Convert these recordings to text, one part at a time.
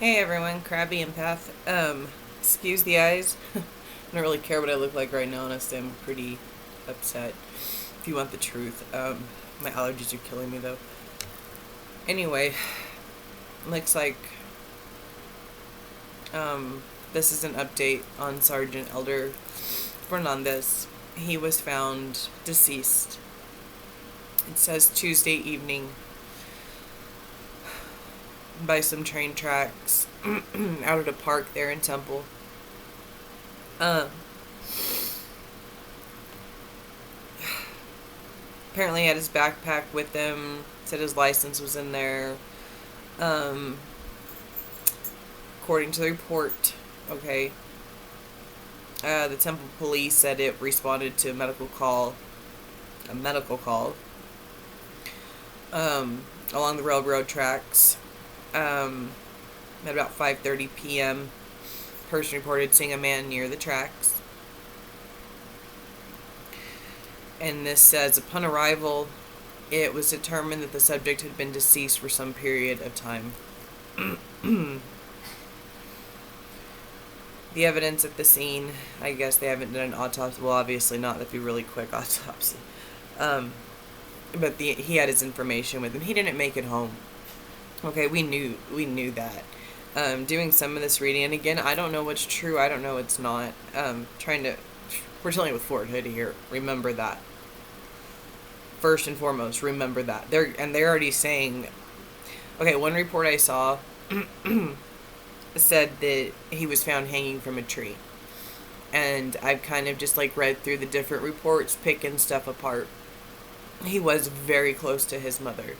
Hey everyone, Crabby Empath. Excuse the eyes. I don't really care what I look like right now, honestly. I'm pretty upset. If you want the truth. My allergies are killing me though. Anyway, looks like this is an update on Sgt.Elder Fernandes. He was found deceased. It says Tuesday evening by some train tracks out at a park there in Temple. Apparently he had his backpack with him, said his license was in there. According to the report, okay, the Temple police said it responded to a medical call, along the railroad tracks. At about 5:30 p.m., person reported seeing a man near the tracks. And this says, upon arrival, it was determined that the subject had been deceased for some period of time. The evidence at the scene, I guess they haven't done an autopsy. Well, obviously not. That'd be a really quick autopsy. But he had his information with him. He didn't make it home. Okay, we knew that. Doing some of this reading, and again, I don't know what's true. I don't know what's not. We're dealing with Fort Hood here. Remember that. First and foremost, remember that. They're already saying. Okay, one report I saw said that he was found hanging from a tree, and I've kind of just read through the different reports, picking stuff apart. He was very close to his mother.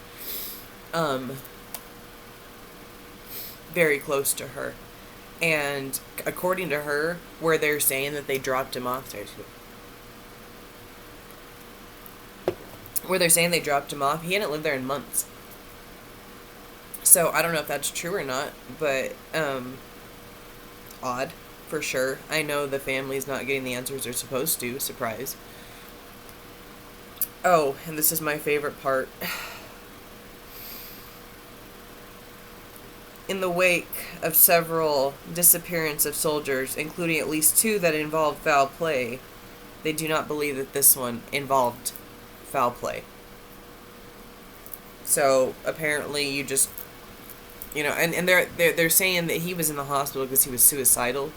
Very close to her. And according to her, where they're saying that they dropped him off, he hadn't lived there in months. So I don't know if that's true or not, but odd for sure. I know the family's not getting the answers they're supposed to. Surprise. Oh, and this is my favorite part. In the wake of several disappearances of soldiers, including at least 2 that involved foul play, they do not believe that this one involved foul play. So apparently you just, and they're saying that he was in the hospital because he was suicidal.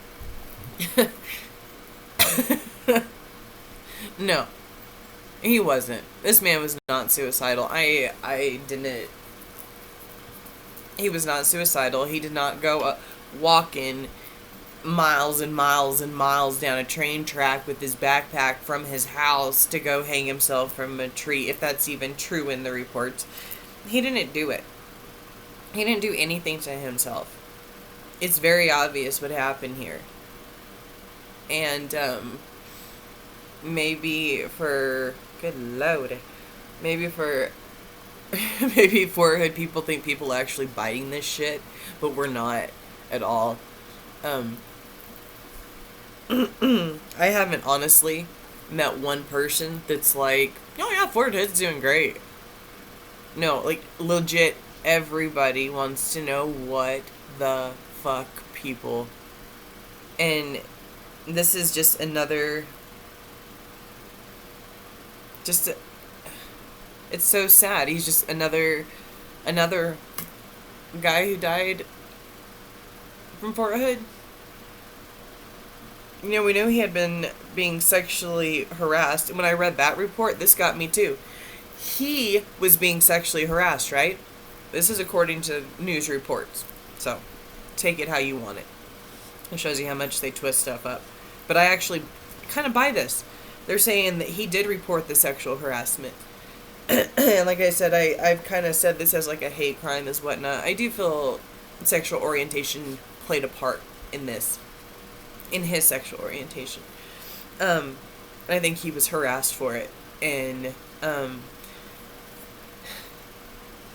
No, he wasn't. This man was not suicidal. He was not suicidal. He did not go walking miles and miles and miles down a train track with his backpack from his house to go hang himself from a tree, if that's even true in the reports. He didn't do it. He didn't do anything to himself. It's very obvious what happened here. And maybe for maybe Fort Hood people think people are actually biting this shit, but we're not at all. I haven't honestly met one person that's like, oh yeah, Fort Hood's doing great. No, legit, everybody wants to know what the fuck people. And this is just another, it's so sad. He's just another guy who died from Fort Hood. We know he had been being sexually harassed. And when I read that report, this got me too. He was being sexually harassed, right? This is according to news reports. So, take it how you want it. It shows you how much they twist stuff up. But I actually kind of buy this. They're saying that he did report the sexual harassment. And like I said, I've kind of said this as a hate crime as whatnot. I do feel sexual orientation played a part in this. In his sexual orientation. And I think he was harassed for it. And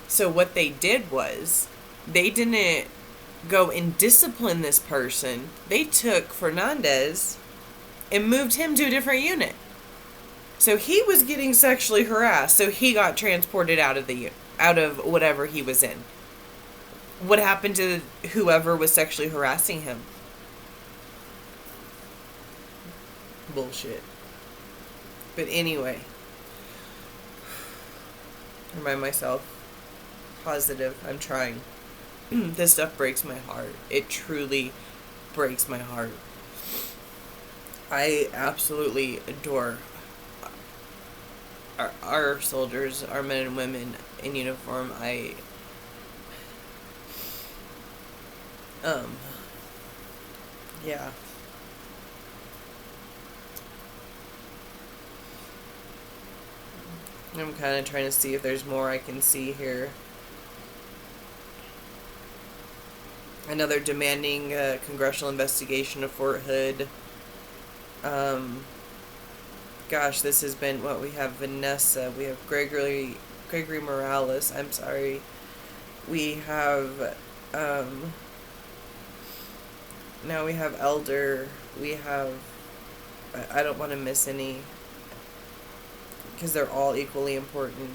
so what they did was, they didn't go and discipline this person. They took Fernandes and moved him to a different unit. So he was getting sexually harassed, so he got transported out of whatever he was in. What happened to whoever was sexually harassing him? Bullshit. But anyway, remind myself, positive, I'm trying. This stuff breaks my heart. It truly breaks my heart. I absolutely adore our soldiers, our men and women in uniform. Yeah. I'm kind of trying to see if there's more I can see here. Another demanding congressional investigation of Fort Hood. Gosh, this has been what we have. Vanessa, we have Gregory Morales. I'm sorry. We have now we have Elder. We have I don't want to miss any because they're all equally important.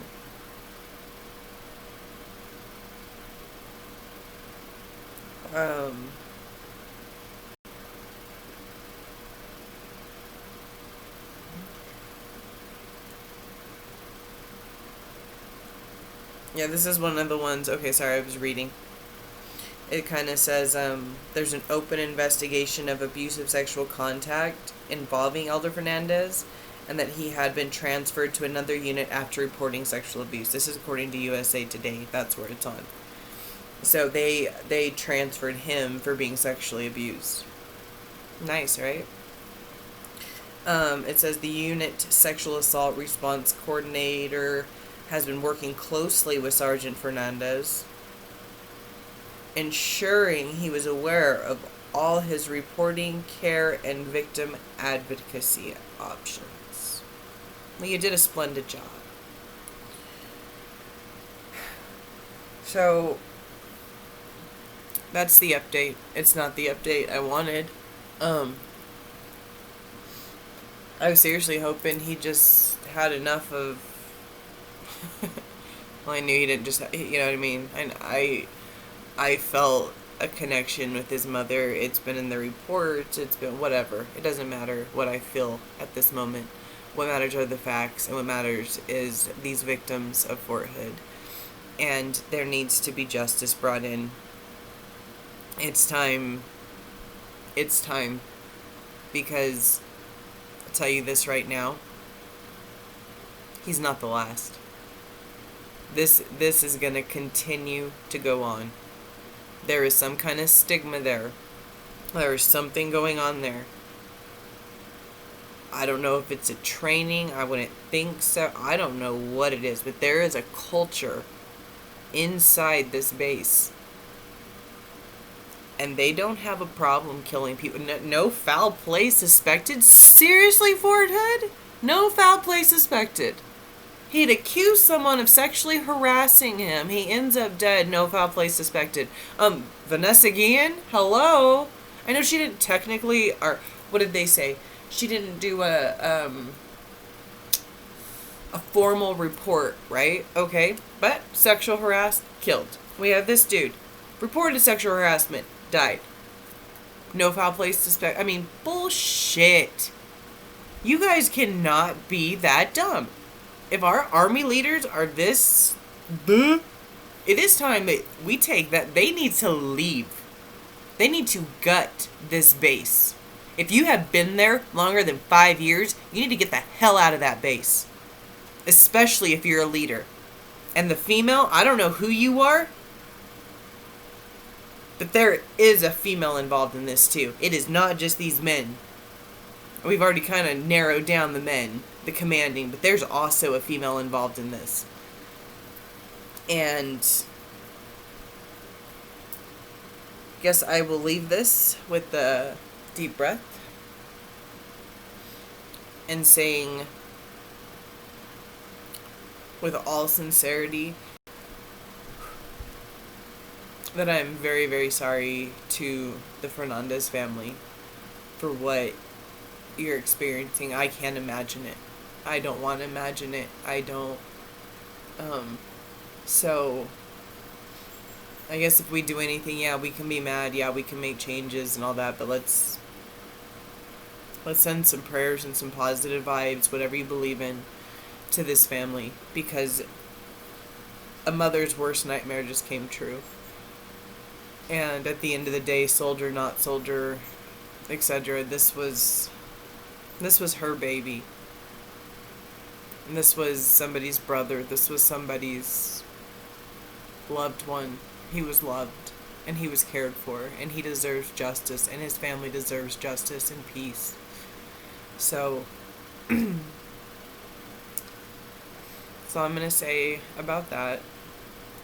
Yeah, this is one of the ones. Okay, sorry, I was reading. It kind of says there's an open investigation of abusive sexual contact involving Elder Fernandes, and that he had been transferred to another unit after reporting sexual abuse. This is according to USA Today. That's where it's on. So they transferred him for being sexually abused. Nice, right? It says the unit sexual assault response coordinator has been working closely with Sergeant Fernandes, ensuring he was aware of all his reporting, care, and victim advocacy options. Well, you did a splendid job. So, that's the update. It's not the update I wanted. I was seriously hoping he just had enough of... Well, I knew he didn't just... You know what I mean? And I felt a connection with his mother. It's been in the reports. It's been whatever. It doesn't matter what I feel at this moment. What matters are the facts, and what matters is these victims of Fort Hood. And there needs to be justice brought in. It's time. It's time. Because, I'll tell you this right now, he's not the last. This is going to continue to go on. There is some kind of stigma there. There is something going on there. I don't know if it's a training. I wouldn't think so. I don't know what it is. But there is a culture inside this base. And they don't have a problem killing people. No foul play suspected? Seriously, Fort Hood? No foul play suspected. He'd accused someone of sexually harassing him. He ends up dead. No foul play suspected. Vanessa Guillen? Hello? I know she didn't technically... Or, what did they say? She didn't do a formal report, right? Okay. But sexual harassed, killed. We have this dude. Reported sexual harassment, died. No foul play suspected. I mean, bullshit. You guys cannot be that dumb. If our army leaders are this, it is time that we take that. They need to leave. They need to gut this base. If you have been there longer than 5 years, you need to get the hell out of that base. Especially if you're a leader. And the female, I don't know who you are, but there is a female involved in this too. It is not just these men. We've already kind of narrowed down the men, the commanding, but there's also a female involved in this. And I guess I will leave this with the deep breath and saying with all sincerity that I'm very, very sorry to the Fernandes family for what you're experiencing. I can't imagine it. I don't want to imagine it. I don't. So I guess if we do anything, yeah, we can be mad, yeah, we can make changes and all that, but let's send some prayers and some positive vibes, whatever you believe in, to this family, because a mother's worst nightmare just came true. And at the end of the day, soldier, not soldier, etc., this was her baby. And this was somebody's brother. This was somebody's loved one. He was loved and he was cared for, and he deserves justice, and his family deserves justice and peace. So that's all I'm going to say about that.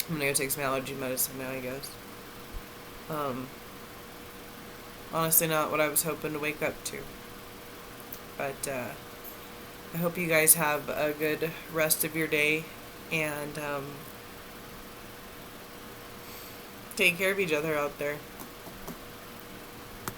I'm going to go take some allergy medicine now, I guess. Honestly, not what I was hoping to wake up to. But I hope you guys have a good rest of your day, and take care of each other out there.